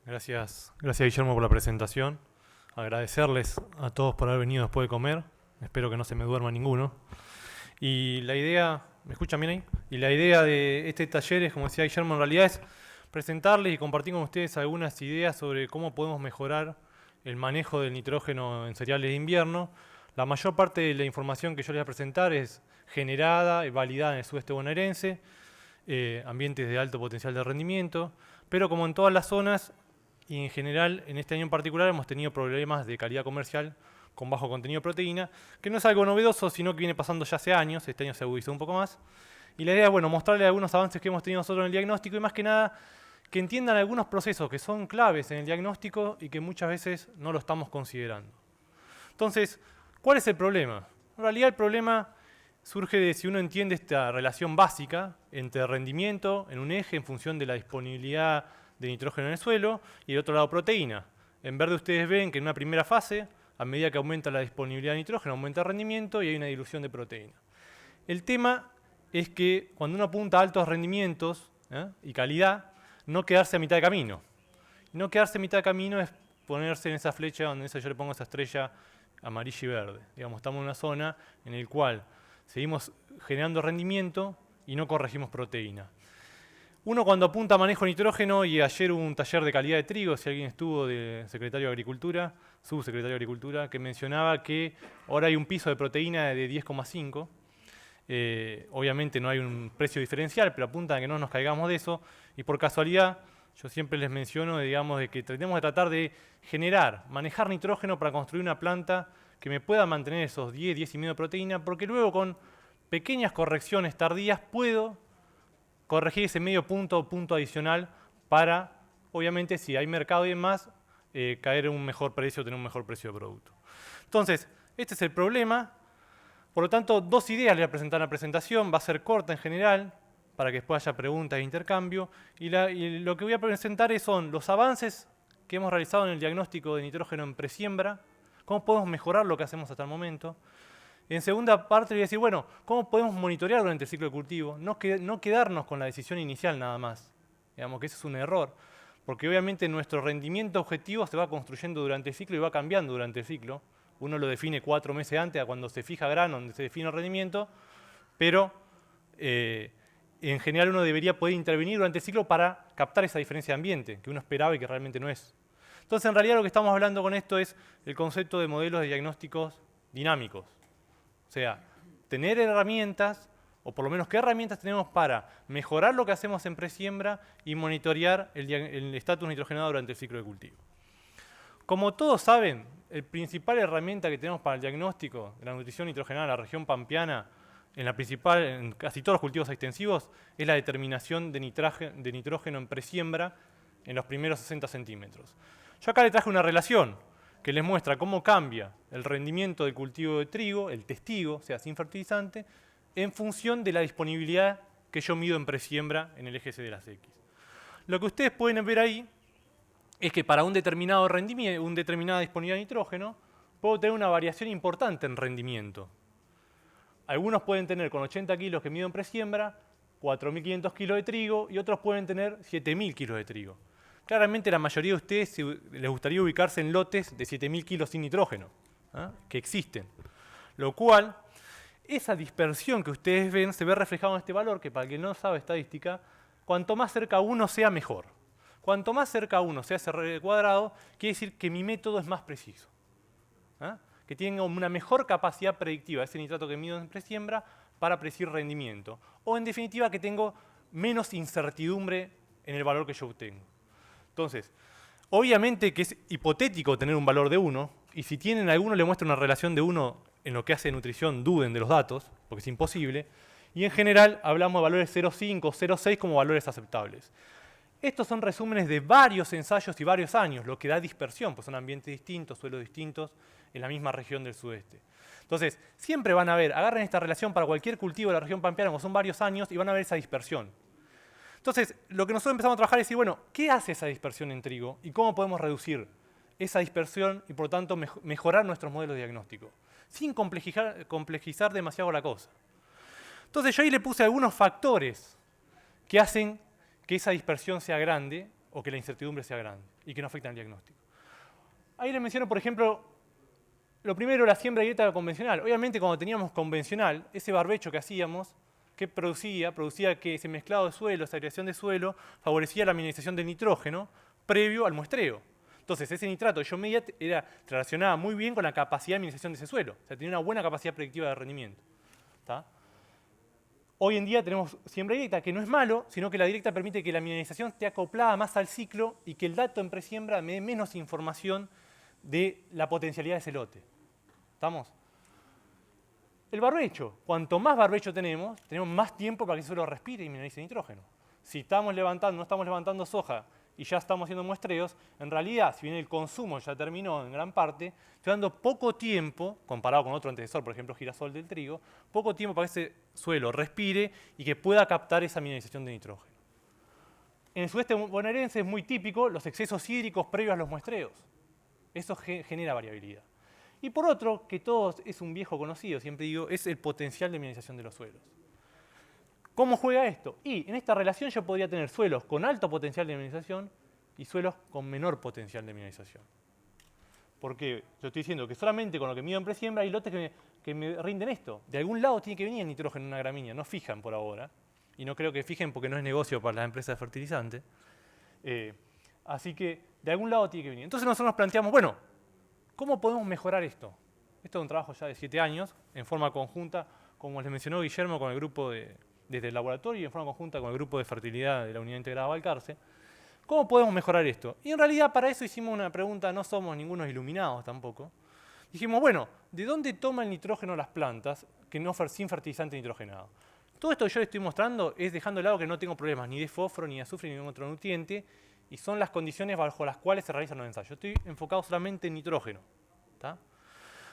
Gracias, Guillermo por la presentación. Agradecerles a todos por haber venido después de comer. Espero que no se me duerma ninguno. Y la idea, ¿me escuchan bien ahí? Y la idea de este taller es, como decía Guillermo, en realidad es presentarles y compartir con ustedes algunas ideas sobre cómo podemos mejorar el manejo del nitrógeno en cereales de invierno. La mayor parte de la información que yo les voy a presentar es generada y validada en el sudeste bonaerense, ambientes de alto potencial de rendimiento, pero como en todas las zonas, y en general, en este año en particular, hemos tenido problemas de calidad comercial con bajo contenido de proteína, que no es algo novedoso, sino que viene pasando ya hace años. Este año se agudizó un poco más. Y la idea es, bueno, mostrarles algunos avances que hemos tenido nosotros en el diagnóstico y más que nada que entiendan algunos procesos que son claves en el diagnóstico y que muchas veces no lo estamos considerando. Entonces, ¿cuál es el problema? En realidad el problema surge de si uno entiende esta relación básica entre rendimiento en un eje en función de la disponibilidad de nitrógeno en el suelo y del otro lado proteína. En verde ustedes ven que en una primera fase, a medida que aumenta la disponibilidad de nitrógeno, aumenta el rendimiento y hay una dilución de proteína. El tema es que cuando uno apunta a altos rendimientos y calidad, no quedarse a mitad de camino. Y no quedarse a mitad de camino es ponerse en esa flecha donde yo le pongo esa estrella amarilla y verde. Digamos, estamos en una zona en la cual seguimos generando rendimiento y no corregimos proteína. Uno cuando apunta a manejo de nitrógeno, y ayer hubo un taller de calidad de trigo, si alguien estuvo de secretario de Agricultura, subsecretario de Agricultura, que mencionaba que ahora hay un piso de proteína de 10,5. Obviamente no hay un precio diferencial, pero apunta a que no nos caigamos de eso. Y por casualidad, yo siempre les menciono, digamos, de que tenemos que tratar de manejar nitrógeno para construir una planta que me pueda mantener esos 10, 10,5 de proteína, porque luego con pequeñas correcciones tardías puedo corregir ese medio punto o punto adicional para, obviamente, si hay mercado y demás, caer en un mejor precio, tener un mejor precio de producto. Entonces, este es el problema. Por lo tanto, dos ideas le voy a presentar en la presentación. Va a ser corta en general, para que después haya preguntas e intercambio. Y lo que voy a presentar son los avances que hemos realizado en el diagnóstico de nitrógeno en presiembra, cómo podemos mejorar lo que hacemos hasta el momento. En segunda parte voy a decir, bueno, ¿cómo podemos monitorear durante el ciclo de cultivo? No quedarnos con la decisión inicial nada más. Digamos que ese es un error, porque obviamente nuestro rendimiento objetivo se va construyendo durante el ciclo y va cambiando durante el ciclo. Uno lo define 4 meses antes, a cuando se fija grano, donde se define el rendimiento, pero en general uno debería poder intervenir durante el ciclo para captar esa diferencia de ambiente, que uno esperaba y que realmente no es. Entonces, en realidad lo que estamos hablando con esto es el concepto de modelos de diagnósticos dinámicos. O sea, tener herramientas, o por lo menos qué herramientas tenemos para mejorar lo que hacemos en presiembra y monitorear el estatus nitrogenado durante el ciclo de cultivo. Como todos saben, la principal herramienta que tenemos para el diagnóstico de la nutrición nitrogenada en la región pampeana, en casi todos los cultivos extensivos, es la determinación de nitrógeno en presiembra en los primeros 60 centímetros. Yo acá le traje una relación que les muestra cómo cambia el rendimiento del cultivo de trigo, el testigo, o sea, sin fertilizante, en función de la disponibilidad que yo mido en presiembra en el eje C de las X. Lo que ustedes pueden ver ahí es que para un determinado rendimiento, una determinada disponibilidad de nitrógeno, puedo tener una variación importante en rendimiento. Algunos pueden tener con 80 kilos que mido en presiembra, 4.500 kilos de trigo, y otros pueden tener 7.000 kilos de trigo. Claramente la mayoría de ustedes les gustaría ubicarse en lotes de 7.000 kilos sin nitrógeno, que existen. Lo cual, esa dispersión que ustedes ven se ve reflejado en este valor, que para quien no sabe estadística, cuanto más cerca uno sea, mejor. Cuanto más cerca uno sea ese cuadrado, quiere decir que mi método es más preciso. Que tenga una mejor capacidad predictiva, ese nitrato que mido en presiembra, para predecir rendimiento. O en definitiva, que tengo menos incertidumbre en el valor que yo obtengo. Entonces, obviamente que es hipotético tener un valor de 1, y si tienen alguno le muestra una relación de 1 en lo que hace nutrición, duden de los datos, porque es imposible, y en general hablamos de valores 0,5, 0,6 como valores aceptables. Estos son resúmenes de varios ensayos y varios años, lo que da dispersión, pues son ambientes distintos, suelos distintos, en la misma región del sudeste. Entonces, siempre van a ver, agarren esta relación para cualquier cultivo de la región pampeana, como son varios años, y van a ver esa dispersión. Entonces, lo que nosotros empezamos a trabajar es decir, bueno, ¿qué hace esa dispersión en trigo? ¿Y cómo podemos reducir esa dispersión y, por lo tanto, mejorar nuestros modelos de diagnóstico? Sin complejizar demasiado la cosa. Entonces, yo ahí le puse algunos factores que hacen que esa dispersión sea grande o que la incertidumbre sea grande y que no afecten al diagnóstico. Ahí les menciono, por ejemplo, lo primero, la siembra directa convencional. Obviamente, cuando teníamos convencional, ese barbecho que hacíamos, ¿qué producía? Producía que ese mezclado de suelo, esa aireación de suelo, favorecía la mineralización del nitrógeno previo al muestreo. Entonces, ese nitrato que yo medía relacionaba muy bien con la capacidad de mineralización de ese suelo. O sea, tenía una buena capacidad predictiva de rendimiento. ¿Tá? Hoy en día tenemos siembra directa, que no es malo, sino que la directa permite que la mineralización esté acoplada más al ciclo y que el dato en presiembra me dé menos información de la potencialidad de ese lote. ¿Estamos? El barbecho. Cuanto más barbecho tenemos más tiempo para que ese suelo respire y mineralice nitrógeno. Si estamos levantando, no estamos levantando soja y ya estamos haciendo muestreos, en realidad, si bien el consumo ya terminó en gran parte, estoy dando poco tiempo, comparado con otro antecesor, por ejemplo, girasol del trigo, poco tiempo para que ese suelo respire y que pueda captar esa mineralización de nitrógeno. En el sudeste bonaerense es muy típico los excesos hídricos previos a los muestreos. Eso genera variabilidad. Y por otro, que todo es un viejo conocido, siempre digo, es el potencial de mineralización de los suelos. ¿Cómo juega esto? Y en esta relación yo podría tener suelos con alto potencial de mineralización y suelos con menor potencial de mineralización. Porque yo estoy diciendo que solamente con lo que mido en presiembra hay lotes que me rinden esto. De algún lado tiene que venir el nitrógeno en una gramínea, no fijan por ahora. Y no creo que fijen porque no es negocio para las empresas de fertilizantes. Así que de algún lado tiene que venir. Entonces nosotros nos planteamos, bueno, ¿cómo podemos mejorar esto? Esto es un trabajo ya de 7 años, en forma conjunta, como les mencionó Guillermo, con el grupo desde el laboratorio y en forma conjunta con el grupo de fertilidad de la Unidad Integrada Balcarce. ¿Cómo podemos mejorar esto? Y en realidad para eso hicimos una pregunta, no somos ningunos iluminados tampoco. Dijimos, bueno, ¿de dónde toma el nitrógeno las plantas sin fertilizante nitrogenado? Todo esto que yo les estoy mostrando es dejando de lado que no tengo problemas ni de fósforo, ni de azufre, ni de ningún otro nutriente, y son las condiciones bajo las cuales se realizan los ensayos. Estoy enfocado solamente en nitrógeno. ¿Tá?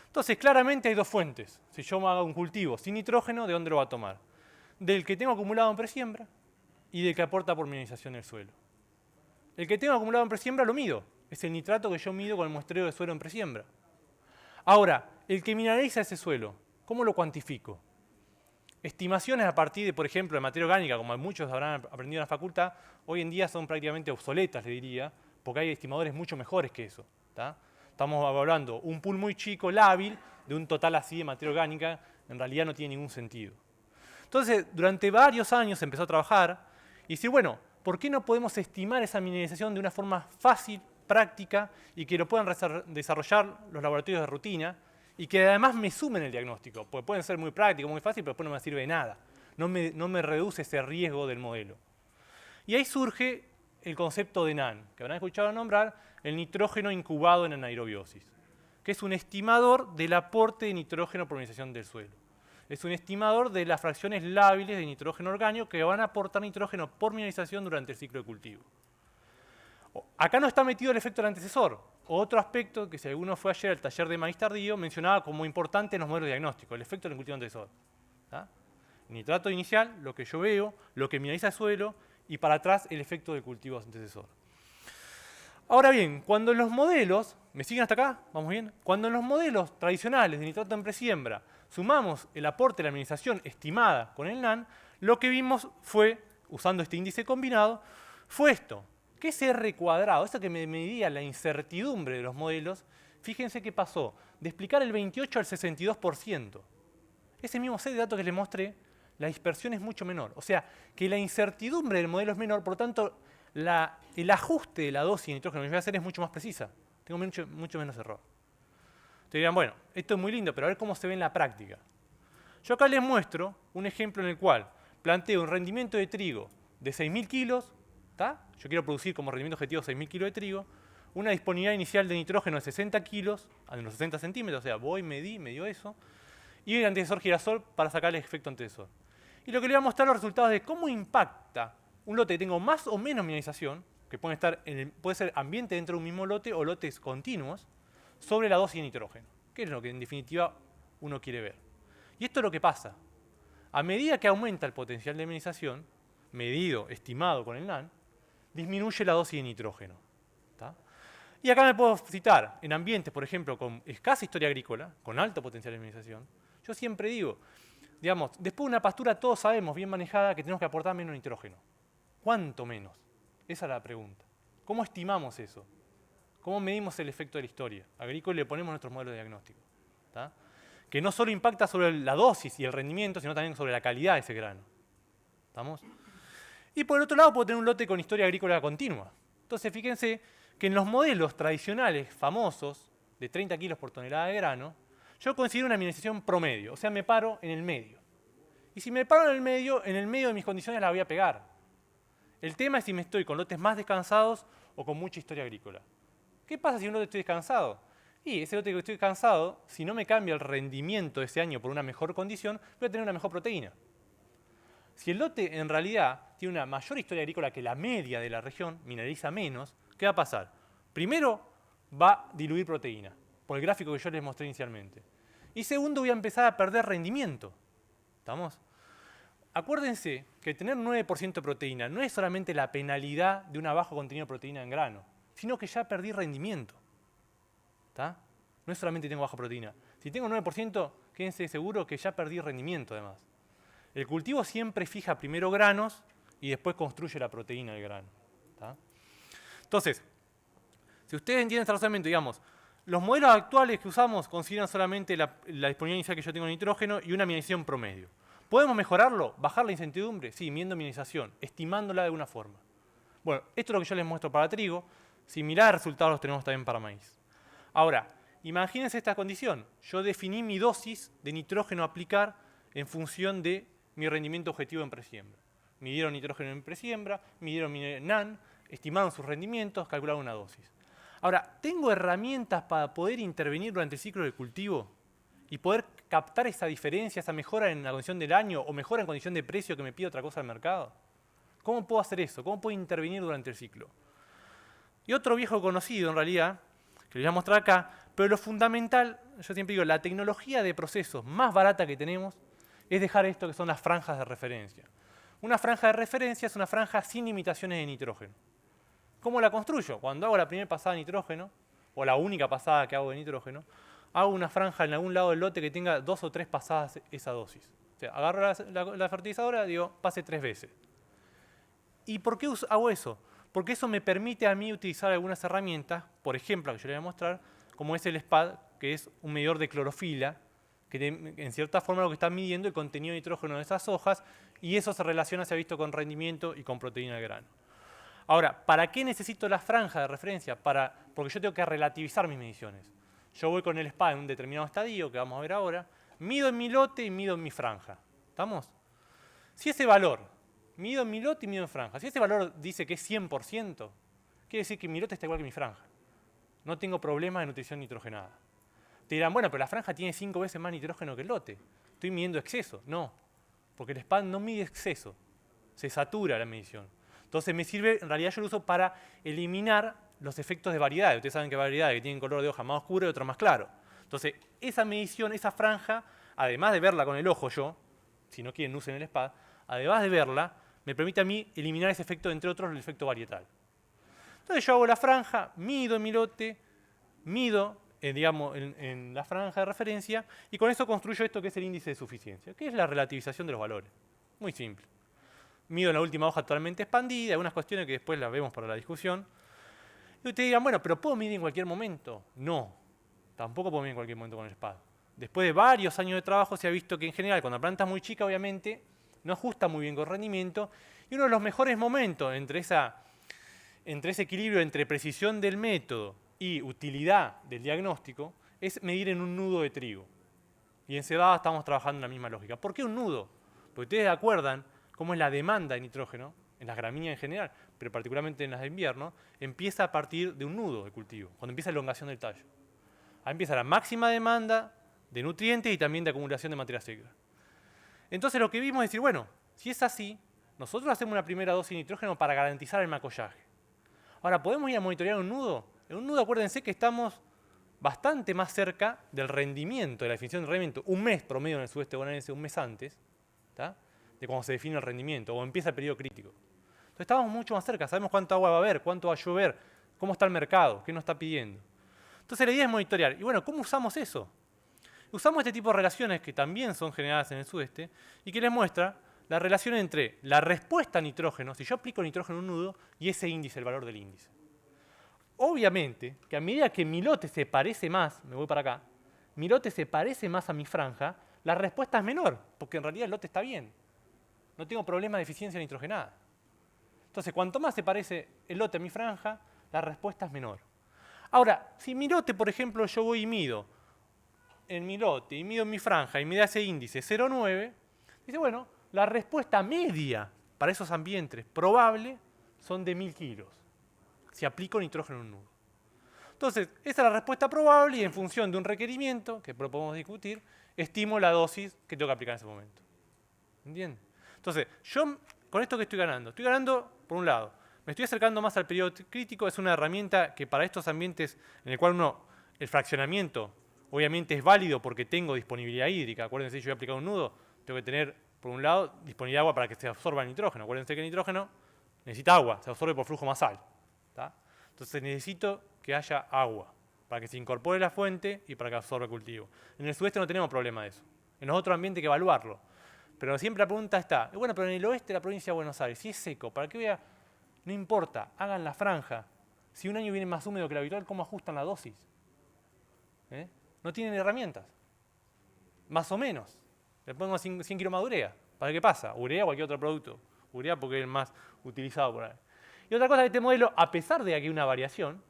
Entonces, claramente hay dos fuentes. Si yo hago un cultivo sin nitrógeno, ¿de dónde lo va a tomar? Del que tengo acumulado en presiembra y del que aporta por mineralización del suelo. El que tengo acumulado en presiembra lo mido. Es el nitrato que yo mido con el muestreo de suelo en presiembra. Ahora, el que mineraliza ese suelo, ¿cómo lo cuantifico? Estimaciones a partir de, por ejemplo, de materia orgánica, como muchos habrán aprendido en la facultad, hoy en día son prácticamente obsoletas, le diría, porque hay estimadores mucho mejores que eso. ¿Tá? Estamos hablando un pool muy chico, lábil, de un total así de materia orgánica, en realidad no tiene ningún sentido. Entonces, durante varios años se empezó a trabajar y decir, bueno, ¿por qué no podemos estimar esa mineralización de una forma fácil, práctica y que lo puedan desarrollar los laboratorios de rutina y que además me sumen el diagnóstico? Porque pueden ser muy prácticos, muy fáciles, pero después no me sirve de nada. No me reduce ese riesgo del modelo. Y ahí surge el concepto de NAN, que habrán escuchado nombrar, el nitrógeno incubado en anaerobiosis, que es un estimador del aporte de nitrógeno por mineralización del suelo. Es un estimador de las fracciones lábiles de nitrógeno orgánico que van a aportar nitrógeno por mineralización durante el ciclo de cultivo. Acá no está metido el efecto del antecesor. Otro aspecto que si alguno fue ayer al taller de maíz tardío mencionaba como importante en los modelos diagnósticos, el efecto del cultivo antecesor. ¿Tá? Nitrato inicial, lo que yo veo, lo que mineraliza el suelo y para atrás el efecto del cultivo antecesor. Ahora bien, cuando en los modelos, ¿me siguen hasta acá? ¿Vamos bien? Cuando en los modelos tradicionales de nitrato en presiembra sumamos el aporte de la mineralización estimada con el NAN, lo que vimos fue, usando este índice combinado, fue esto, que ese R cuadrado, eso que me medía la incertidumbre de los modelos, fíjense qué pasó, de explicar el 28 al 62%. Ese mismo set de datos que les mostré, la dispersión es mucho menor. O sea, que la incertidumbre del modelo es menor, por lo tanto, el ajuste de la dosis de nitrógeno que yo voy a hacer es mucho más precisa. Tengo mucho menos error. Te dirán, bueno, esto es muy lindo, pero a ver cómo se ve en la práctica. Yo acá les muestro un ejemplo en el cual planteo un rendimiento de trigo de 6.000 kilos, ¿tá? Yo quiero producir como rendimiento objetivo 6.000 kilos de trigo, una disponibilidad inicial de nitrógeno de 60 kilos, a unos 60 centímetros, o sea, voy, me dio eso, y el antecesor girasol para sacar el efecto antecesor. Y lo que le voy a mostrar los resultados de cómo impacta un lote que tengo más o menos mineralización, que puede ser ambiente dentro de un mismo lote o lotes continuos, sobre la dosis de nitrógeno, que es lo que en definitiva uno quiere ver. Y esto es lo que pasa. A medida que aumenta el potencial de mineralización, medido, estimado con el NAN, disminuye la dosis de nitrógeno. ¿Tá? Y acá me puedo citar, en ambientes, por ejemplo, con escasa historia agrícola, con alto potencial de mineralización, yo siempre digo, digamos, después de una pastura todos sabemos, bien manejada, que tenemos que aportar menos nitrógeno. ¿Cuánto menos? Esa es la pregunta. ¿Cómo estimamos eso? ¿Cómo medimos el efecto de la historia agrícola y le ponemos nuestros modelos de diagnóstico? ¿Tá? Que no solo impacta sobre la dosis y el rendimiento, sino también sobre la calidad de ese grano. ¿Estamos? Y por el otro lado puedo tener un lote con historia agrícola continua. Entonces fíjense que en los modelos tradicionales famosos de 30 kilos por tonelada de grano, yo considero una minimización promedio, o sea, me paro en el medio. Y si me paro en el medio de mis condiciones la voy a pegar. El tema es si me estoy con lotes más descansados o con mucha historia agrícola. ¿Qué pasa si un lote estoy descansado? Y ese lote que estoy descansado, si no me cambia el rendimiento de ese año por una mejor condición, voy a tener una mejor proteína. Si el lote en realidad tiene una mayor historia agrícola que la media de la región, mineraliza menos, ¿qué va a pasar? Primero, va a diluir proteína, por el gráfico que yo les mostré inicialmente. Y segundo, voy a empezar a perder rendimiento. ¿Estamos? Acuérdense que tener 9% de proteína no es solamente la penalidad de un bajo contenido de proteína en grano, sino que ya perdí rendimiento. ¿Está? No es solamente tengo baja proteína. Si tengo 9%, quédense seguros que ya perdí rendimiento además. El cultivo siempre fija primero granos y después construye la proteína del grano. ¿Está? Entonces, si ustedes entienden este razonamiento, digamos, los modelos actuales que usamos consideran solamente la disponibilidad inicial que yo tengo de nitrógeno y una minimización promedio. ¿Podemos mejorarlo? ¿Bajar la incertidumbre? Sí, midiendo minimización, estimándola de alguna forma. Bueno, esto es lo que yo les muestro para trigo. Similares resultados los tenemos también para maíz. Ahora, imagínense esta condición. Yo definí mi dosis de nitrógeno a aplicar en función de mi rendimiento objetivo en presiembra. Midieron nitrógeno en presiembra, midieron mi NAN, estimaron sus rendimientos, calcularon una dosis. Ahora, ¿tengo herramientas para poder intervenir durante el ciclo de cultivo y poder captar esa diferencia, esa mejora en la condición del año o mejora en condición de precio que me pide otra cosa al mercado? ¿Cómo puedo hacer eso? ¿Cómo puedo intervenir durante el ciclo? Y otro viejo conocido, en realidad, que les voy a mostrar acá, pero lo fundamental, yo siempre digo, la tecnología de procesos más barata que tenemos es dejar esto que son las franjas de referencia. Una franja de referencia es una franja sin limitaciones de nitrógeno. ¿Cómo la construyo? Cuando hago la primera pasada de nitrógeno, o la única pasada que hago de nitrógeno, hago una franja en algún lado del lote que tenga 2 o 3 pasadas esa dosis. O sea, agarro la fertilizadora y digo, pase 3 veces. ¿Y por qué hago eso? Porque eso me permite a mí utilizar algunas herramientas, por ejemplo, que yo les voy a mostrar, como es el SPAD, que es un medidor de clorofila, que en cierta forma lo que está midiendo el contenido de nitrógeno de esas hojas, y eso se relaciona, se ha visto, con rendimiento y con proteína de grano. Ahora, ¿para qué necesito la franja de referencia? Porque yo tengo que relativizar mis mediciones. Yo voy con el SPAD en un determinado estadio, que vamos a ver ahora, mido en mi lote y mido en mi franja. ¿Estamos? Si ese valor, mido en mi lote y mido en franja, si ese valor dice que es 100%, quiere decir que mi lote está igual que mi franja. No tengo problemas de nutrición nitrogenada. Te dirán, bueno, pero la franja tiene 5 veces más nitrógeno que el lote. Estoy midiendo exceso. No, porque el SPAD no mide exceso. Se satura la medición. Entonces me sirve, en realidad yo lo uso para eliminar los efectos de variedades. Ustedes saben que hay variedades que tienen color de hoja más oscuro y otro más claro. Entonces, esa medición, esa franja, además de verla con el ojo yo, si no quieren usen el SPAD, además de verla, me permite a mí eliminar ese efecto, entre otros, el efecto varietal. Entonces yo hago la franja, mido en mi lote, mido digamos, en la franja de referencia, y con eso construyo esto que es el índice de suficiencia, que es la relativización de los valores. Muy simple. Mido en la última hoja totalmente expandida, algunas cuestiones que después las vemos para la discusión. Y ustedes dirán, bueno, pero ¿puedo medir en cualquier momento? No, tampoco puedo medir en cualquier momento con el SPAD. Después de varios años de trabajo se ha visto que en general, cuando la planta es muy chica, obviamente, no ajusta muy bien con rendimiento, y uno de los mejores momentos entre ese equilibrio entre precisión del método y utilidad del diagnóstico es medir en un nudo de trigo. Y en cebada estamos trabajando en la misma lógica. ¿Por qué un nudo? Porque ustedes se acuerdan cómo es la demanda de nitrógeno, en las gramíneas en general, pero particularmente en las de invierno, empieza a partir de un nudo de cultivo, cuando empieza la elongación del tallo. Ahí empieza la máxima demanda de nutrientes y también de acumulación de materia seca. Entonces lo que vimos es decir, bueno, si es así, nosotros hacemos una primera dosis de nitrógeno para garantizar el macollaje. Ahora, ¿podemos ir a monitorear un nudo? En un nudo, acuérdense que estamos bastante más cerca del rendimiento, de la definición del rendimiento, un mes promedio en el sudeste bonaerense, un mes antes, ¿tá?, de cuando se define el rendimiento o empieza el periodo crítico. Entonces estamos mucho más cerca, sabemos cuánto agua va a haber, cuánto va a llover, cómo está el mercado, qué nos está pidiendo. Entonces la idea es monitorear. Y bueno, ¿cómo usamos eso? Usamos este tipo de relaciones que también son generadas en el sudeste y que les muestra la relación entre la respuesta a nitrógeno, si yo aplico nitrógeno en un nudo, y ese índice, el valor del índice. obviamente que a medida que mi lote se parece más, me voy para acá, mi lote se parece más a mi franja, la respuesta es menor, porque en realidad el lote está bien. No tengo problema de eficiencia nitrogenada. Entonces, cuanto más se parece el lote a mi franja, la respuesta es menor. Ahora, si mi lote, por ejemplo, yo voy y mido en mi lote y mido en mi franja y me da ese índice 0,9, dice, bueno, la respuesta media para esos ambientes probable son de 1000 kilos, si aplico nitrógeno en un nudo. Entonces, esa es la respuesta probable y en función de un requerimiento, que podemos discutir, estimo la dosis que tengo que aplicar en ese momento. ¿Entienden? Entonces, yo con esto que estoy ganando, por un lado, me estoy acercando más al periodo crítico, es una herramienta que para estos ambientes en el cual el fraccionamiento obviamente es válido porque tengo disponibilidad hídrica. Acuérdense, si yo voy a aplicar un nudo, tengo que tener, por un lado, disponibilidad de agua para que se absorba el nitrógeno. Acuérdense que el nitrógeno necesita agua, se absorbe por flujo masal. ¿Tá? Entonces necesito que haya agua para que se incorpore la fuente y para que absorba el cultivo. En el sudeste no tenemos problema de eso. En los otros ambientes hay que evaluarlo. Pero siempre la pregunta está, bueno, pero en el oeste de la provincia de Buenos Aires, si es seco, ¿para qué voy a...? No importa, hagan la franja. Si un año viene más húmedo que el habitual, ¿cómo ajustan la dosis? No tienen herramientas. Más o menos. Le pongo 100 kilos más de urea. ¿Para qué pasa? Urea o cualquier otro producto. Urea porque es el más utilizado por ahí. Y otra cosa de este modelo, a pesar de que hay una variación,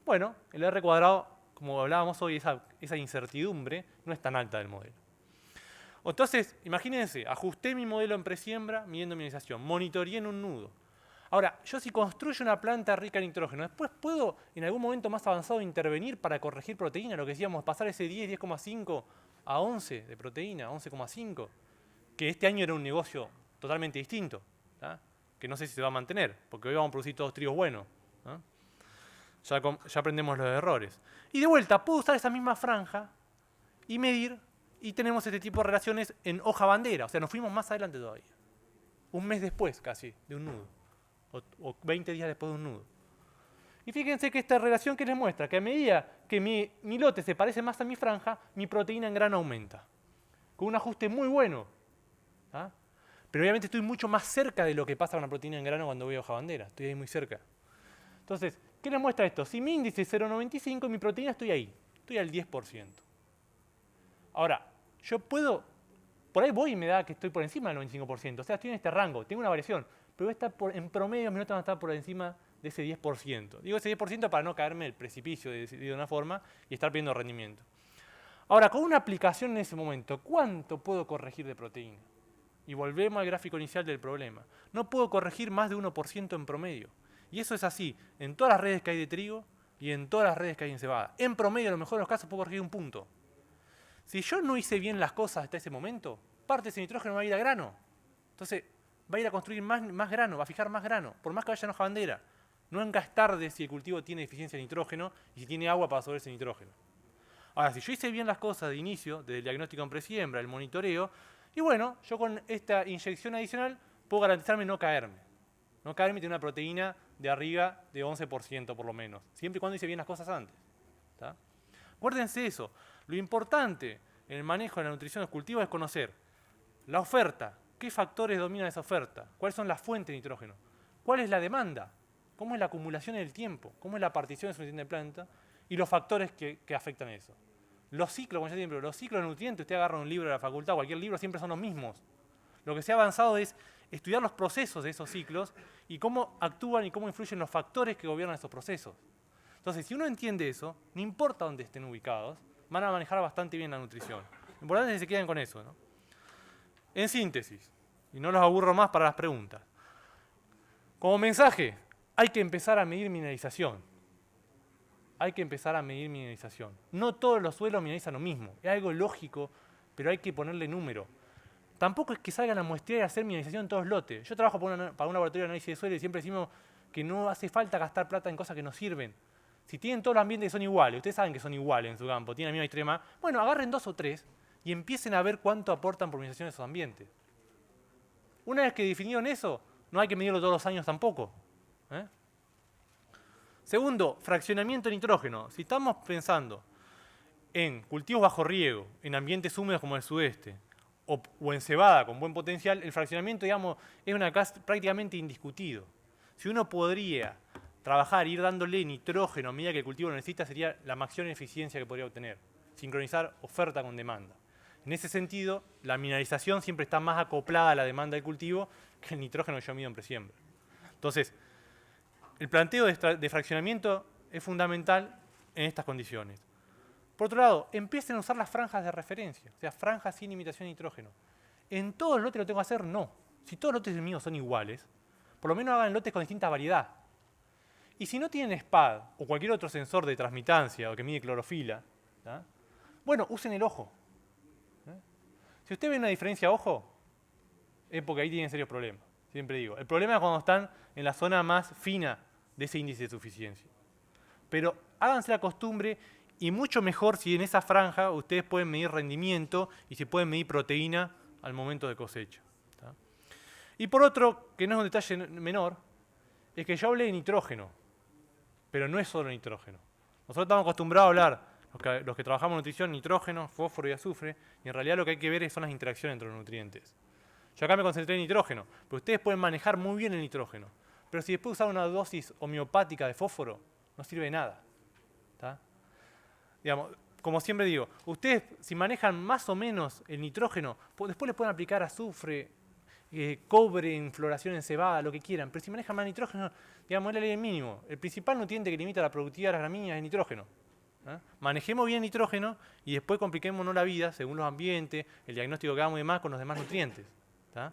bueno, el R cuadrado, como hablábamos hoy, esa incertidumbre no es tan alta del modelo. Entonces, imagínense, ajusté mi modelo en presiembra midiendo mi ionización, monitoreé en un nudo. Ahora, yo si construyo una planta rica en nitrógeno, después puedo en algún momento más avanzado intervenir para corregir proteína, lo que decíamos, pasar ese 10, 10,5 a 11 de proteína, 11,5, que este año era un negocio totalmente distinto, ¿tá? Que no sé si se va a mantener, porque hoy vamos a producir todos trigos buenos. ¿No? Ya aprendemos los errores. Y de vuelta, puedo usar esa misma franja y medir, y tenemos este tipo de relaciones en hoja bandera, o sea, nos fuimos más adelante todavía. Un mes después casi de un nudo, o 20 días después de un nudo. Y fíjense que esta relación que les muestra, que a medida que mi lote se parece más a mi franja, mi proteína en grano aumenta. Con un ajuste muy bueno. ¿Ah? Pero obviamente estoy mucho más cerca de lo que pasa con la proteína en grano cuando voy a hoja bandera. Estoy ahí muy cerca. Entonces, ¿qué les muestra esto? Si mi índice es 0,95, mi proteína estoy ahí. Estoy al 10%. Ahora, yo puedo... Por ahí voy y me da que estoy por encima del 95%. O sea, estoy en este rango. Tengo una variación. Pero en promedio mis notas van a estar por encima de ese 10%. Digo ese 10% para no caerme el precipicio de una forma y estar perdiendo rendimiento. Ahora, con una aplicación en ese momento, ¿cuánto puedo corregir de proteína? Y volvemos al gráfico inicial del problema. No puedo corregir más de 1% en promedio. Y eso es así en todas las redes que hay de trigo y en todas las redes que hay en cebada. En promedio, a lo mejor en los casos, puedo corregir un punto. Si yo no hice bien las cosas hasta ese momento, parte de ese nitrógeno va a ir a grano. Entonces, va a ir a construir más grano, va a fijar más grano, por más que vaya en hoja bandera. No en gastar de si el cultivo tiene deficiencia de nitrógeno y si tiene agua para absorber ese nitrógeno. Ahora, si yo hice bien las cosas de inicio, desde el diagnóstico en presiembra, el monitoreo, y bueno, yo con esta inyección adicional puedo garantizarme no caerme. No caerme y tener una proteína de arriba de 11% por lo menos, siempre y cuando hice bien las cosas antes. ¿Tá? Acuérdense eso. Lo importante en el manejo de la nutrición de los cultivos es conocer la oferta, qué factores dominan esa oferta, cuáles son las fuentes de nitrógeno, cuál es la demanda, cómo es la acumulación en el tiempo, cómo es la partición de su nutriente de planta y los factores que afectan a eso. Los ciclos, como yo siempre, los ciclos de nutrientes, usted agarra un libro de la facultad, cualquier libro, siempre son los mismos. Lo que se ha avanzado es estudiar los procesos de esos ciclos y cómo actúan y cómo influyen los factores que gobiernan esos procesos. Entonces, si uno entiende eso, no importa dónde estén ubicados, van a manejar bastante bien la nutrición. Lo importante es que se queden con eso, ¿no? En síntesis, y no los aburro más para las preguntas. Como mensaje, hay que empezar a medir mineralización. Hay que empezar a medir mineralización. No todos los suelos mineralizan lo mismo. Es algo lógico, pero hay que ponerle número. Tampoco es que salgan a muestrear y hacer mineralización en todos los lotes. Yo trabajo para un laboratorio de análisis de suelo y siempre decimos que no hace falta gastar plata en cosas que no sirven. Si tienen todos los ambientes que son iguales, ustedes saben que son iguales en su campo, tienen la misma extrema, bueno, agarren 2 o 3 y empiecen a ver cuánto aportan por mineralización esos ambientes. Una vez que definieron eso, no hay que medirlo todos los años tampoco. Segundo, fraccionamiento de nitrógeno. Si estamos pensando en cultivos bajo riego, en ambientes húmedos como el sudeste, o en cebada con buen potencial, el fraccionamiento, digamos, es prácticamente indiscutido. Si uno podría trabajar, ir dándole nitrógeno a medida que el cultivo lo necesita, sería la máxima eficiencia que podría obtener. Sincronizar oferta con demanda. En ese sentido, la mineralización siempre está más acoplada a la demanda del cultivo que el nitrógeno que yo mido en presiembra. Entonces, el planteo de fraccionamiento es fundamental en estas condiciones. Por otro lado, empiecen a usar las franjas de referencia, o sea, franjas sin limitación de nitrógeno. ¿En todos los lotes lo tengo que hacer? No. Si todos los lotes míos son iguales, por lo menos hagan lotes con distinta variedad. Y si no tienen SPAD o cualquier otro sensor de transmitancia o que mide clorofila, ¿tá? Bueno, usen el ojo. Si usted ve una diferencia ojo, es porque ahí tienen serios problemas. Siempre digo. El problema es cuando están en la zona más fina de ese índice de suficiencia. Pero háganse la costumbre y mucho mejor si en esa franja ustedes pueden medir rendimiento y si pueden medir proteína al momento de cosecha. ¿Tá? Y por otro, que no es un detalle menor, es que yo hablé de nitrógeno, pero no es solo nitrógeno. Nosotros estamos acostumbrados a hablar, los que trabajamos en nutrición, nitrógeno, fósforo y azufre, y en realidad lo que hay que ver son las interacciones entre los nutrientes. Yo acá me concentré en nitrógeno, pero ustedes pueden manejar muy bien el nitrógeno. Pero si después usan una dosis homeopática de fósforo, no sirve de nada. ¿Tá? Digamos, como siempre digo, ustedes si manejan más o menos el nitrógeno, después les pueden aplicar azufre, cobre en floración en cebada, lo que quieran. Pero si manejan más nitrógeno, digamos, es la ley del mínimo. El principal nutriente que limita la productividad de las gramíneas es el nitrógeno. ¿Ah? Manejemos bien el nitrógeno y después compliquémonos la vida según los ambientes, el diagnóstico que hagamos y demás con los demás nutrientes. ¿Tá?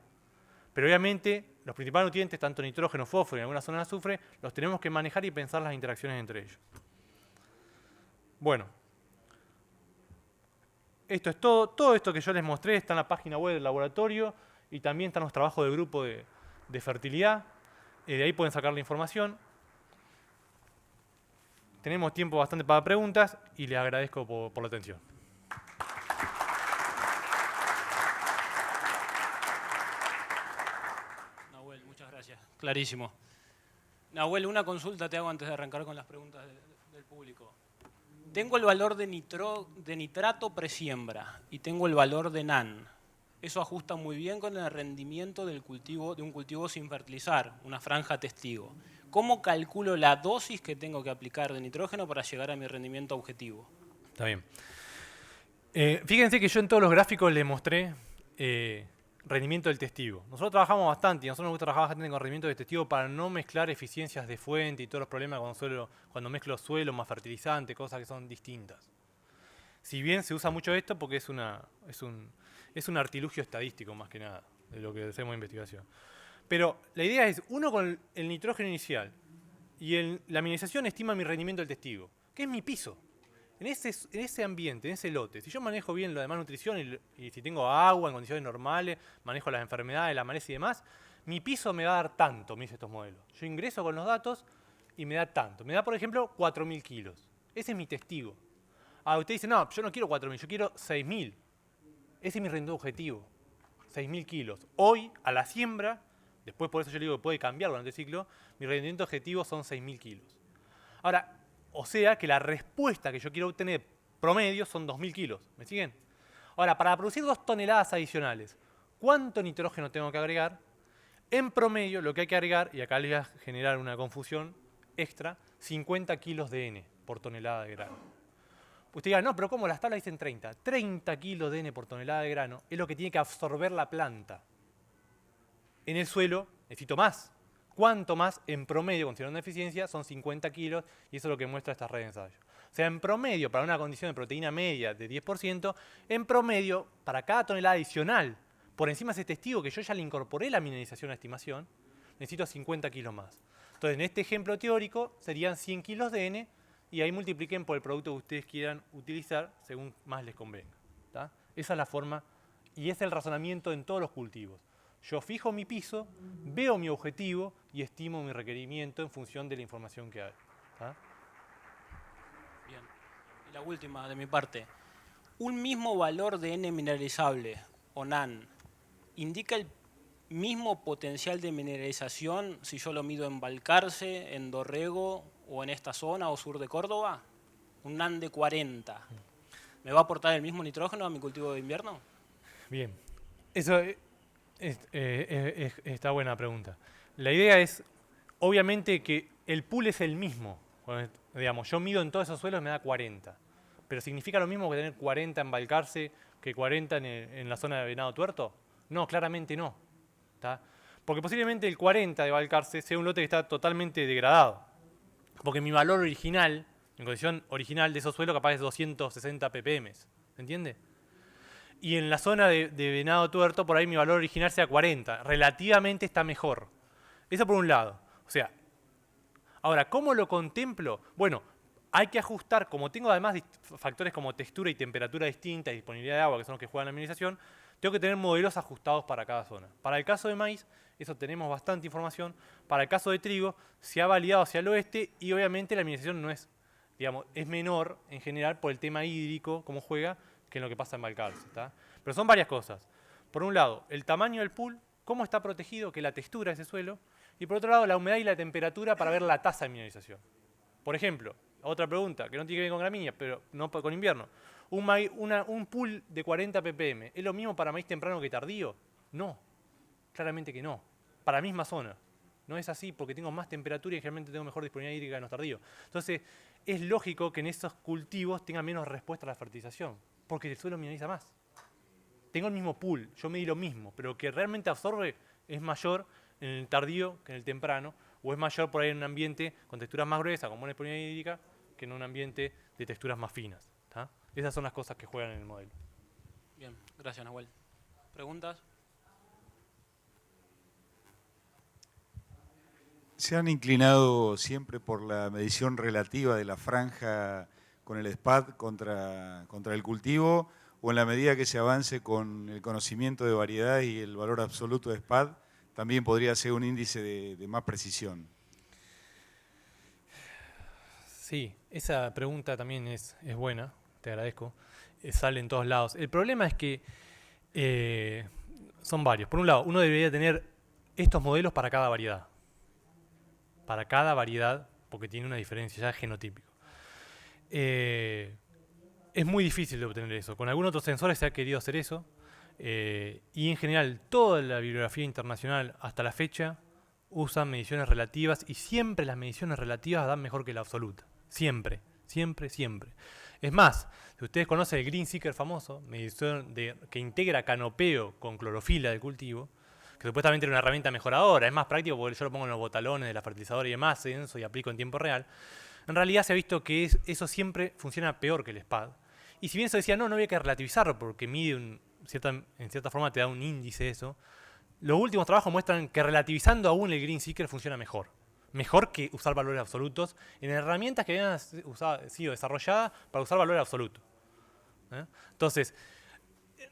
Pero obviamente los principales nutrientes, tanto nitrógeno, fósforo y en algunas zonas de azufre, los tenemos que manejar y pensar las interacciones entre ellos. Bueno, esto es todo. Todo esto que yo les mostré está en la página web del laboratorio y también están los trabajos de grupo de fertilidad. De ahí pueden sacar la información. Tenemos tiempo bastante para preguntas y les agradezco por la atención. Nahuel, muchas gracias. Clarísimo. Nahuel, una consulta te hago antes de arrancar con las preguntas del público. Tengo el valor de nitrato presiembra y tengo el valor de NAN. Eso ajusta muy bien con el rendimiento del cultivo, de un cultivo sin fertilizar, una franja testigo. ¿Cómo calculo la dosis que tengo que aplicar de nitrógeno para llegar a mi rendimiento objetivo? Está bien. Fíjense que yo en todos los gráficos les mostré rendimiento del testigo. Nosotros trabajamos bastante y a nosotros nos gusta trabajar bastante con rendimiento del testigo para no mezclar eficiencias de fuente y todos los problemas cuando mezclo suelo más fertilizante, cosas que son distintas. Si bien se usa mucho esto porque es un artilugio estadístico más que nada de lo que hacemos en investigación. Pero la idea es, uno con el nitrógeno inicial y la minerización estima mi rendimiento del testigo, que es mi piso. En ese ambiente, en ese lote, si yo manejo bien la demás nutrición y si tengo agua en condiciones normales, manejo las enfermedades, la maleza y demás, mi piso me va a dar tanto, me dicen estos modelos. Yo ingreso con los datos y me da tanto. Me da, por ejemplo, 4.000 kilos. Ese es mi testigo. Ah, usted dice, no, yo no quiero 4.000, yo quiero 6.000. Ese es mi rendimiento objetivo, 6.000 kilos. Hoy, a la siembra, después por eso yo le digo que puede cambiar durante el ciclo, mi rendimiento objetivo son 6.000 kilos. Ahora, o sea que la respuesta que yo quiero obtener promedio son 2.000 kilos. ¿Me siguen? Ahora, para producir 2 toneladas adicionales, ¿cuánto nitrógeno tengo que agregar? En promedio, lo que hay que agregar, y acá les voy a generar una confusión extra, 50 kilos de N por tonelada de grano. Usted diga, no, pero ¿cómo? Las tablas dicen 30. 30 kilos de N por tonelada de grano es lo que tiene que absorber la planta. En el suelo necesito más. ¿Cuánto más? En promedio, considerando una eficiencia, son 50 kilos y eso es lo que muestra esta red de ensayo. O sea, en promedio, para una condición de proteína media de 10%, en promedio, para cada tonelada adicional, por encima de ese testigo que yo ya le incorporé la mineralización a estimación, necesito 50 kilos más. Entonces, en este ejemplo teórico, serían 100 kilos de N y ahí multipliquen por el producto que ustedes quieran utilizar según más les convenga. ¿Tá? Esa es la forma y es el razonamiento en todos los cultivos. Yo fijo mi piso, veo mi objetivo y estimo mi requerimiento en función de la información que hay. ¿Tá? Bien. Y la última de mi parte. Un mismo valor de N mineralizable, o NAN, indica el mismo potencial de mineralización si yo lo mido en Balcarce, en Dorrego o en esta zona o sur de Córdoba. Un NAN de 40. ¿Me va a aportar el mismo nitrógeno a mi cultivo de invierno? Bien. Eso está buena pregunta. La idea es, obviamente que el pool es el mismo. Digamos, yo mido en todos esos suelos y me da 40. Pero ¿significa lo mismo que tener 40 en Balcarce que 40 en la zona de Venado Tuerto? No, claramente no. ¿Tá? Porque posiblemente el 40 de Balcarce sea un lote que está totalmente degradado. Porque mi valor original, en condición original de esos suelos, capaz es 260 ppm. ¿Se entiende? Y en la zona de Venado Tuerto, por ahí mi valor original sea 40. Relativamente está mejor. Eso por un lado. O sea, ahora, ¿cómo lo contemplo? Bueno, hay que ajustar, como tengo además factores como textura y temperatura distinta y disponibilidad de agua, que son los que juegan la minimización, tengo que tener modelos ajustados para cada zona. Para el caso de maíz, eso tenemos bastante información. Para el caso de trigo, se ha validado hacia el oeste y obviamente la minimización no es, digamos, es menor en general por el tema hídrico, cómo juega, que en lo que pasa en Balcarce. Pero son varias cosas. Por un lado, el tamaño del pool, cómo está protegido, que la textura de ese suelo, y por otro lado, la humedad y la temperatura para ver la tasa de mineralización. Por ejemplo, otra pregunta, que no tiene que ver con gramínea, pero no con invierno. Un pool de 40 ppm, ¿es lo mismo para maíz temprano que tardío? No, claramente que no. Para la misma zona. No es así porque tengo más temperatura y generalmente tengo mejor disponibilidad hídrica en los tardíos. Entonces, es lógico que en esos cultivos tenga menos respuesta a la fertilización, porque el suelo mineraliza más. Tengo el mismo pool, yo medí lo mismo, pero lo que realmente absorbe es mayor en el tardío que en el temprano, o es mayor por ahí en un ambiente con texturas más gruesas, con buena disponibilidad hídrica, que en un ambiente de texturas más finas. ¿Tá? Esas son las cosas que juegan en el modelo. Bien, gracias Nahuel. ¿Preguntas? ¿Se han inclinado siempre por la medición relativa de la franja con el SPAD contra el cultivo, o en la medida que se avance con el conocimiento de variedad y el valor absoluto de SPAD, también podría ser un índice de más precisión? Sí, esa pregunta también es buena, te agradezco. Sale en todos lados. El problema es que son varios. Por un lado, uno debería tener estos modelos para cada variedad. Para cada variedad, porque tiene una diferencia ya genotípico. Es muy difícil de obtener eso. Con algunos otros sensores se ha querido hacer eso. Y en general, toda la bibliografía internacional hasta la fecha usan mediciones relativas y siempre las mediciones relativas dan mejor que la absoluta. Siempre, siempre, siempre. Es más, si ustedes conocen el Green Seeker famoso, medición que integra canopeo con clorofila del cultivo, que supuestamente era una herramienta mejoradora, es más práctico porque yo lo pongo en los botalones de la fertilizadora y demás, censo y aplico en tiempo real. En realidad se ha visto que eso siempre funciona peor que el SPAD. Y si bien se decía, no había que relativizarlo porque mide en cierta forma te da un índice eso, los últimos trabajos muestran que relativizando aún el Green Seeker funciona mejor. Mejor que usar valores absolutos en herramientas que habían sido desarrolladas para usar valores absolutos. Entonces,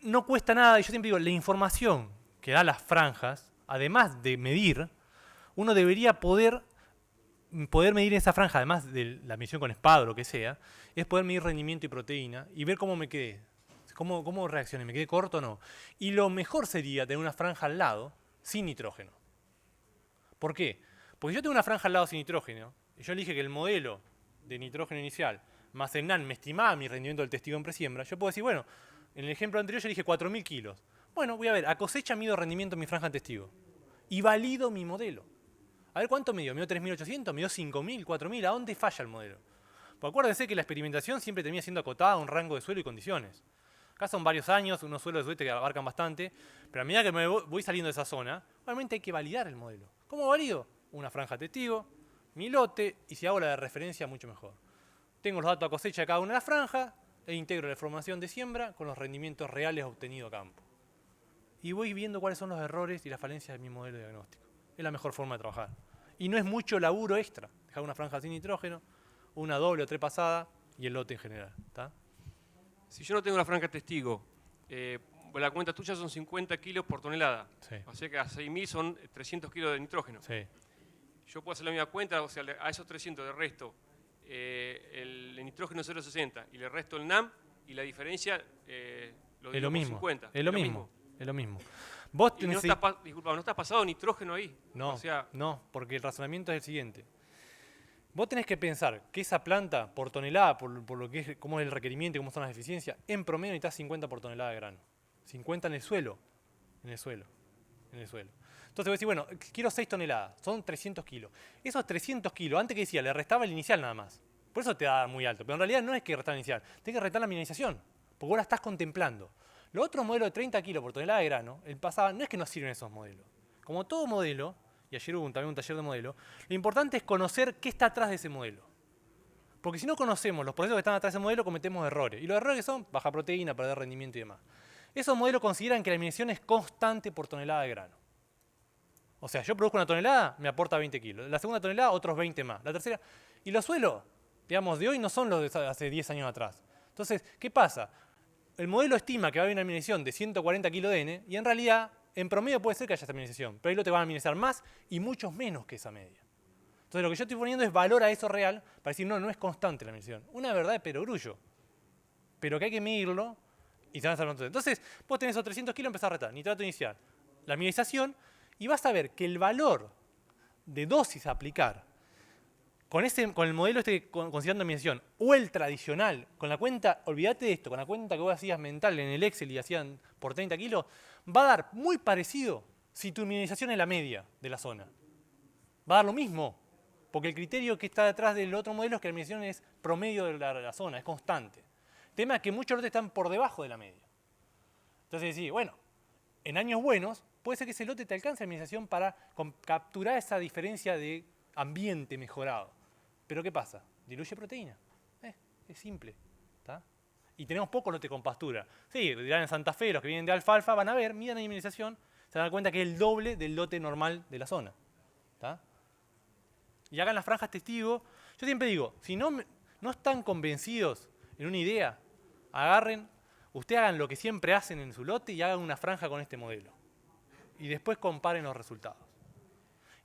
no cuesta nada, y yo siempre digo, la información que da las franjas, además de medir, uno debería poder medir esa franja, además de la medición con SPAD o lo que sea, es poder medir rendimiento y proteína y ver cómo me quedé. ¿Cómo reaccioné? ¿Me quedé corto o no? Y lo mejor sería tener una franja al lado sin nitrógeno. ¿Por qué? Porque yo tengo una franja al lado sin nitrógeno, y yo le dije que el modelo de nitrógeno inicial más el NAN me estimaba mi rendimiento del testigo en presiembra, yo puedo decir, bueno, en el ejemplo anterior yo dije 4.000 kilos. Bueno, voy a ver, a cosecha mido rendimiento en mi franja en testigo. Y valido mi modelo. A ver cuánto midió. ¿Midió 3.800? ¿Midió 5.000? ¿4.000? ¿A dónde falla el modelo? Pues acuérdense que la experimentación siempre termina siendo acotada a un rango de suelo y condiciones. Acá son varios años, unos suelos de suerte que abarcan bastante, pero a medida que me voy saliendo de esa zona, realmente hay que validar el modelo. ¿Cómo valido? Una franja testigo, mi lote, y si hago la de referencia, mucho mejor. Tengo los datos a cosecha de cada una de las franjas, e integro la información de siembra con los rendimientos reales obtenidos a campo. Y voy viendo cuáles son los errores y las falencias de mi modelo de diagnóstico. Es la mejor forma de trabajar. Y no es mucho laburo extra. Dejar una franja sin nitrógeno, una doble o trepasada y el lote en general. ¿Tá? Si yo no tengo una franja testigo, la cuenta tuya son 50 kilos por tonelada. Sí. O sea que a 6.000 son 300 kilos de nitrógeno. Sí. Yo puedo hacer la misma cuenta, o sea, a esos 300 de resto el nitrógeno 0,60 y le resto el NAM y la diferencia lo divido por 50. Es lo mismo. Es lo mismo. Vos y no está pasado nitrógeno ahí. No, o sea, no, porque el razonamiento es el siguiente. Vos tenés que pensar que esa planta por tonelada, por lo que es, cómo es el requerimiento y cómo son las eficiencias, en promedio necesitas 50 por tonelada de grano. 50 en el suelo. En el suelo. Entonces vos decís, bueno, quiero 6 toneladas, son 300 kilos. Esos 300 kilos, antes que decía, le restaba el inicial nada más. Por eso te da muy alto. Pero en realidad no es que restar el inicial, tienes que restar la minimización, porque vos la estás contemplando. Los otros modelos de 30 kilos por tonelada de grano, el pasado, no es que no sirven esos modelos. Como todo modelo, y ayer hubo también un taller de modelo, lo importante es conocer qué está atrás de ese modelo. Porque si no conocemos los procesos que están atrás de ese modelo, cometemos errores. Y los errores que son baja proteína, perder rendimiento y demás. Esos modelos consideran que la eliminación es constante por tonelada de grano. O sea, yo produzco una tonelada, me aporta 20 kilos. La segunda tonelada, otros 20 más. La tercera. Y los suelos, digamos, de hoy no son los de hace 10 años atrás. Entonces, ¿qué pasa? El modelo estima que va a haber una eliminación de 140 kilos de N y en realidad, en promedio puede ser que haya esa eliminación. Pero ahí lo te van a eliminizar más y muchos menos que esa media. Entonces, lo que yo estoy poniendo es valor a eso real para decir, no, no es constante la eliminación. Una verdad de perogrullo. Pero que hay que medirlo y se van a hacer entonces. Entonces, vos tenés esos 300 kilos, empezás a retar. Nitrato inicial, la minimización. Y vas a ver que el valor de dosis a aplicar con el modelo considerando minimización o el tradicional, con la cuenta, olvídate de esto, con la cuenta que vos hacías mental en el Excel y hacían por 30 kilos, va a dar muy parecido si tu minimización es la media de la zona. Va a dar lo mismo, porque el criterio que está detrás del otro modelo es que la minimización es promedio de la zona, es constante. El tema es que muchos lotes están por debajo de la media. Entonces decís, bueno, en años buenos, puede ser que ese lote te alcance la minimización para capturar esa diferencia de ambiente mejorado. Pero ¿qué pasa? Diluye proteína. Es simple. ¿Tá? Y tenemos pocos lotes con pastura. Sí, dirán en Santa Fe, los que vienen de alfalfa, van a ver, midan la minimización, se dan cuenta que es el doble del lote normal de la zona. ¿Tá? Y hagan las franjas testigo. Yo siempre digo, si no están convencidos en una idea, ustedes hagan lo que siempre hacen en su lote y hagan una franja con este modelo. Y después comparen los resultados.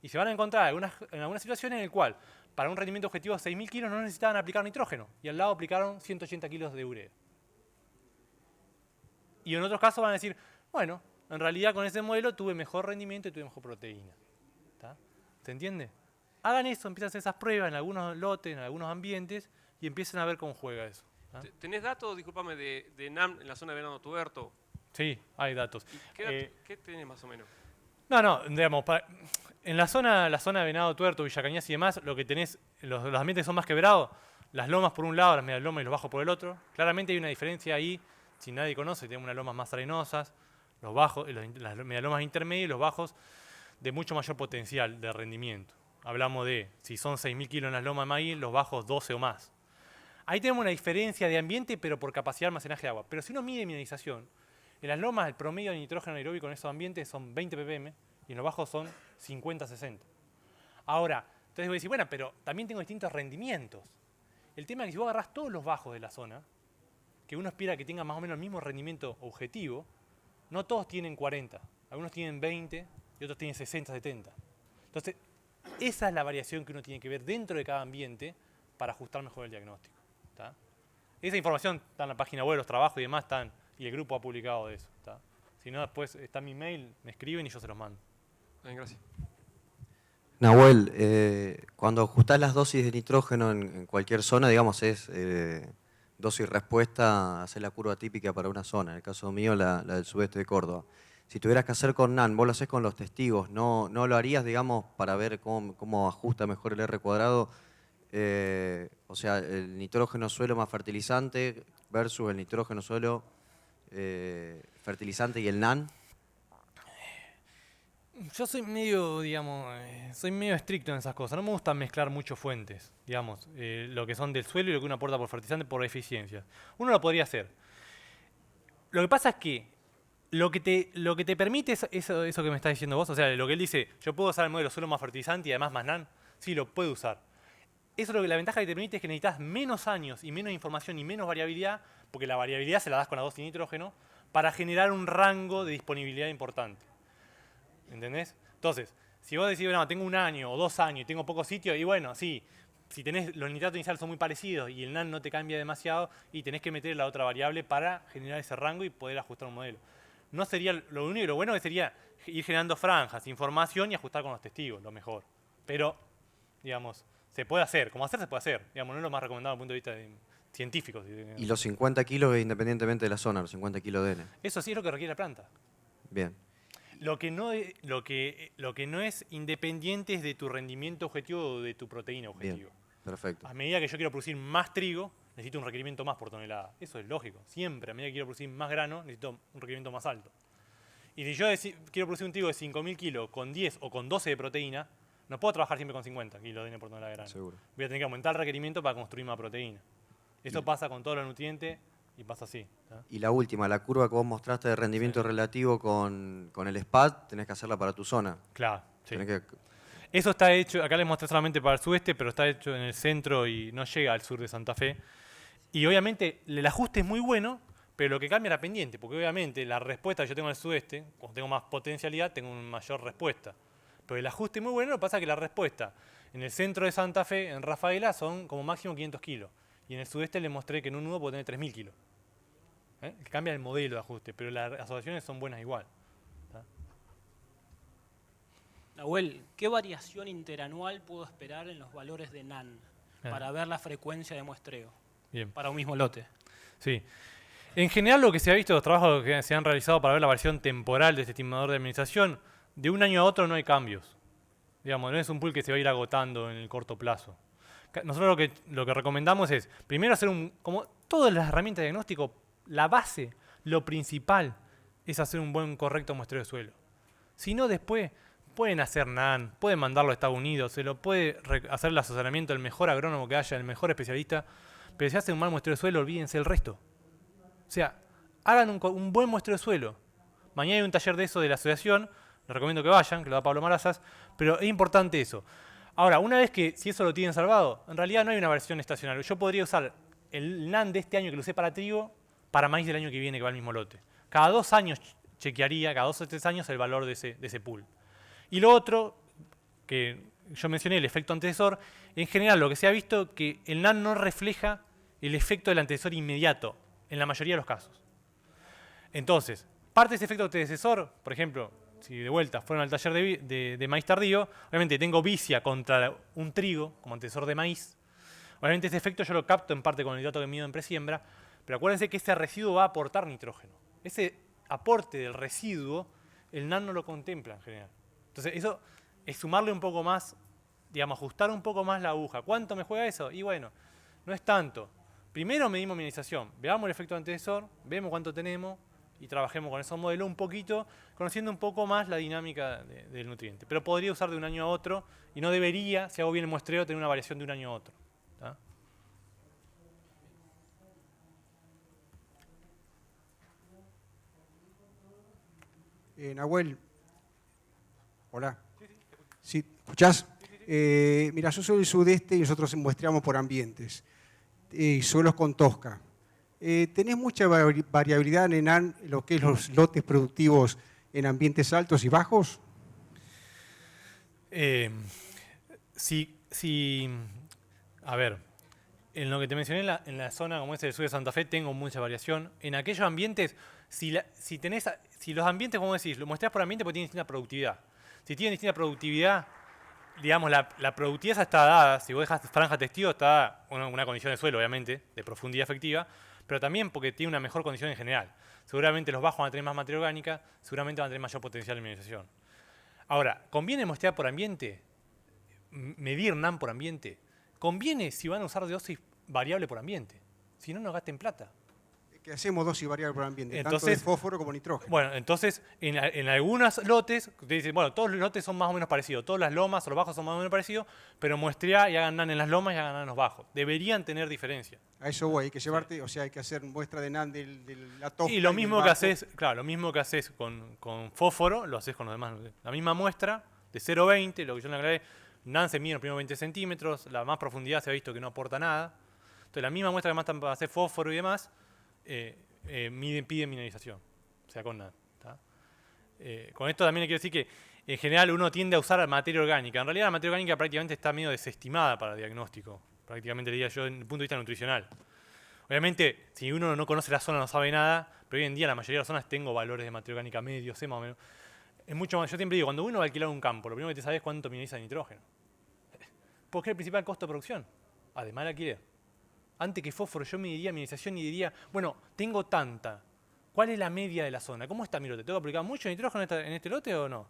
Y se van a encontrar en algunas situaciones en el cual, para un rendimiento objetivo de 6.000 kilos, no necesitaban aplicar nitrógeno. Y al lado aplicaron 180 kilos de urea. Y en otros casos van a decir, bueno, en realidad con ese modelo tuve mejor rendimiento y tuve mejor proteína. ¿Tá? ¿Se entiende? Hagan eso, empiecen a hacer esas pruebas en algunos lotes, en algunos ambientes, y empiecen a ver cómo juega eso. ¿Tá? ¿Tenés datos, discúlpame, de NAM en la zona de Venado Tuerto? Sí, hay datos. ¿Qué tenés más o menos? No, digamos, en la zona de Venado Tuerto, Villa Cañas y demás, lo que tenés, los ambientes son más quebrados, las lomas por un lado, las medialomas y los bajos por el otro. Claramente hay una diferencia ahí, si nadie conoce, tenemos unas lomas más arenosas, los bajos, las medialomas intermedias y los bajos de mucho mayor potencial de rendimiento. Hablamos de, si son 6.000 kilos en las lomas de maíz, los bajos 12 o más. Ahí tenemos una diferencia de ambiente, pero por capacidad de almacenaje de agua. Pero si uno mide mineralización, en las lomas el promedio de nitrógeno aeróbico en esos ambientes son 20 ppm y en los bajos son 50-60. Ahora, entonces voy a decir, bueno, pero también tengo distintos rendimientos. El tema es que si vos agarrás todos los bajos de la zona, que uno espera que tengan más o menos el mismo rendimiento objetivo, no todos tienen 40. Algunos tienen 20 y otros tienen 60-70. Entonces, esa es la variación que uno tiene que ver dentro de cada ambiente para ajustar mejor el diagnóstico. ¿Tá? Esa información está en la página web, los trabajos y demás están, y el grupo ha publicado de eso. ¿Tá? Si no, después está mi mail, me escriben y yo se los mando. Bien, gracias. Nahuel, cuando ajustás las dosis de nitrógeno en cualquier zona, digamos, es dosis respuesta, hacer la curva típica para una zona. En el caso mío, la del sudeste de Córdoba. Si tuvieras que hacer con NAN, vos lo haces con los testigos, ¿no lo harías, digamos, para ver cómo ajusta mejor el R cuadrado? O sea, el nitrógeno suelo más fertilizante versus el nitrógeno suelo fertilizante y el NAN. Yo soy medio, digamos, soy medio estricto en esas cosas. No me gusta mezclar muchas fuentes, digamos, lo que son del suelo y lo que uno aporta por fertilizante por eficiencia. Uno lo podría hacer. Lo que pasa es que lo que te permite eso que me estás diciendo vos, o sea, lo que él dice, yo puedo usar el modelo suelo más fertilizante y además más NAN, sí, lo puede usar. Eso la ventaja que te permite es que necesitas menos años y menos información y menos variabilidad, porque la variabilidad se la das con la dosis de nitrógeno, para generar un rango de disponibilidad importante. ¿Entendés? Entonces, si vos decís, bueno, tengo 1 año o 2 años y tengo poco sitio, y bueno, sí, si tenés los nitratos iniciales son muy parecidos y el NAN no te cambia demasiado, y tenés que meter la otra variable para generar ese rango y poder ajustar un modelo. No sería lo único, lo bueno que sería ir generando franjas, información y ajustar con los testigos, lo mejor. Pero, digamos, se puede hacer, como hacer se puede hacer, digamos, no es lo más recomendado desde el punto de vista científico. Y los 50 kilos independientemente de la zona, los 50 kilos de N. Eso sí es lo que requiere la planta. Bien. Lo que no es independiente es de tu rendimiento objetivo o de tu proteína objetivo. Bien, perfecto. A medida que yo quiero producir más trigo, necesito un requerimiento más por tonelada. Eso es lógico. Siempre, a medida que quiero producir más grano, necesito un requerimiento más alto. Y si yo quiero producir un trigo de 5.000 kilos con 10 o con 12 de proteína, no puedo trabajar siempre con 50 kilos de N por tonelada de grano. Seguro. Voy a tener que aumentar el requerimiento para construir más proteína. Eso pasa con todos los nutrientes y pasa así. ¿tá? Y la última, la curva que vos mostraste de rendimiento relativo con el SPAD, tenés que hacerla para tu zona. Claro, sí. Tenés que- Eso está hecho, acá les mostré solamente para el sudeste, pero está hecho en el centro y no llega al sur de Santa Fe. Y obviamente el ajuste es muy bueno, pero lo que cambia es la pendiente, porque obviamente la respuesta que yo tengo en el sudeste, cuando tengo más potencialidad, tengo una mayor respuesta. Pero el ajuste es muy bueno, lo que pasa es que la respuesta en el centro de Santa Fe, en Rafaela, son como máximo 500 kilos. Y en el sudeste les mostré que en un nudo puedo tener 3.000 kilos. Cambia el modelo de ajuste, pero las asociaciones son buenas igual. ¿tá? Nahuel, ¿qué variación interanual puedo esperar en los valores de NAN para ver la frecuencia de muestreo Bien. para un mismo lote? Sí. En general lo que se ha visto, los trabajos que se han realizado para ver la variación temporal de este estimador de administración, de un año a otro no hay cambios. Digamos, no es un pool que se va a ir agotando en el corto plazo. Nosotros lo que recomendamos es, primero hacer como todas las herramientas de diagnóstico, la base, lo principal, es hacer un buen, correcto muestreo de suelo. Si no, después pueden hacer NAN, pueden mandarlo a Estados Unidos, se lo puede hacer el asesoramiento del mejor agrónomo que haya, el mejor especialista, pero si hacen un mal muestreo de suelo, olvídense el resto. O sea, hagan un buen muestreo de suelo. Mañana hay un taller de eso de la asociación, les recomiendo que vayan, que lo da Pablo Marazas, pero es importante eso. Ahora, una vez que, si eso lo tienen salvado, en realidad no hay una versión estacional. Yo podría usar el NAN de este año que lo usé para trigo, para maíz del año que viene que va al mismo lote. Cada 2 años chequearía, cada 2 o 3 años, el valor de ese pool. Y lo otro, que yo mencioné, el efecto antecesor, en general lo que se ha visto que el NAN no refleja el efecto del antecesor inmediato, en la mayoría de los casos. Entonces, parte de ese efecto antecesor, por ejemplo, si de vuelta fueron al taller de maíz tardío, obviamente tengo vicia contra un trigo como antecesor de maíz. Obviamente ese efecto yo lo capto en parte con el hidrato que mido en presiembra, pero acuérdense que ese residuo va a aportar nitrógeno. Ese aporte del residuo, el NAN no lo contempla en general. Entonces eso es sumarle un poco más, digamos, ajustar un poco más la aguja. ¿Cuánto me juega eso? Y bueno, no es tanto. Primero medimos minimización, veamos el efecto antecesor, vemos cuánto tenemos y trabajemos con esos modelos un poquito, conociendo un poco más la dinámica del nutriente. Pero podría usar de un año a otro y no debería, si hago bien el muestreo, tener una variación de un año a otro. ¿tá? Nahuel, hola. ¿Sí? ¿Escuchás? Mira, yo soy del sudeste y nosotros muestreamos por ambientes. Suelos con tosca. ¿Tenés mucha variabilidad en lo que es los lotes productivos en ambientes altos y bajos? A ver, en lo que te mencioné en la zona como es el sur de Santa Fe tengo mucha variación. En aquellos ambientes, si los ambientes, como decís, lo muestras por ambiente porque tienen distinta productividad. Si tienen distinta productividad, digamos, la productividad está dada, si vos dejas franja testigo, está dada una condición de suelo, obviamente, de profundidad efectiva, pero también porque tiene una mejor condición en general. Seguramente los bajos van a tener más materia orgánica, seguramente van a tener mayor potencial de mineralización. Ahora, ¿conviene muestrear por ambiente? ¿Medir NAN por ambiente? Conviene si van a usar dosis variable por ambiente. Si no, no gasten plata. Que hacemos dosis variable por ambiente, Entonces, tanto de fósforo como nitrógeno. Bueno, entonces, en algunos lotes, ustedes dicen, bueno, todos los lotes son más o menos parecidos, todas las lomas o los bajos son más o menos parecidos, pero muestrea y hagan NAN en las lomas y hagan NAN en los bajos. Deberían tener diferencia. A eso voy, hay que llevarte, o sea, hay que hacer muestra de NAN de la tosca. Y lo del mismo que bajo. haces, claro, lo mismo que haces con fósforo, lo haces con los demás. La misma muestra de 0,20, lo que yo le aclaré, NAN se mide en los primeros 20 centímetros, la más profundidad se ha visto que no aporta nada. Entonces la misma muestra que más para hacer fósforo y demás, pide mineralización, o sea, con NAN. Con esto también le quiero decir que en general uno tiende a usar materia orgánica. En realidad la materia orgánica prácticamente está medio desestimada para el diagnóstico, prácticamente diría yo, desde el punto de vista nutricional. Obviamente, si uno no conoce la zona no sabe nada, pero hoy en día la mayoría de las zonas tengo valores de materia orgánica medios, sé más o menos. Es mucho más, yo siempre digo, cuando uno va a alquilar un campo, lo primero que te sabes es cuánto mineraliza de nitrógeno. Porque es el principal costo de producción, además del alquiler. Antes que fósforo yo mediría mineralización y diría, bueno, tengo tanta, ¿Cuál es la media de la zona? ¿Cómo está mi lote? ¿Tengo que aplicar mucho nitrógeno en este lote o no?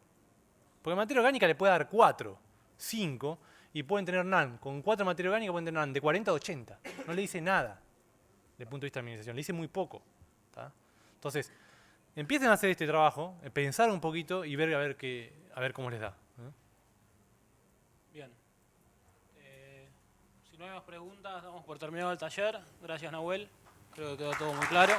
Porque materia orgánica le puede dar 4, 5, y pueden tener NAN. Con 4 materia orgánica pueden tener NAN de 40 a 80. No le dice nada desde el punto de vista de minimización, le dice muy poco. ¿Tá? Entonces, empiecen a hacer este trabajo, pensar un poquito y ver a ver cómo les da. Bien. Si no hay más preguntas, damos por terminado el taller. Gracias, Nahuel. Creo que quedó todo muy claro.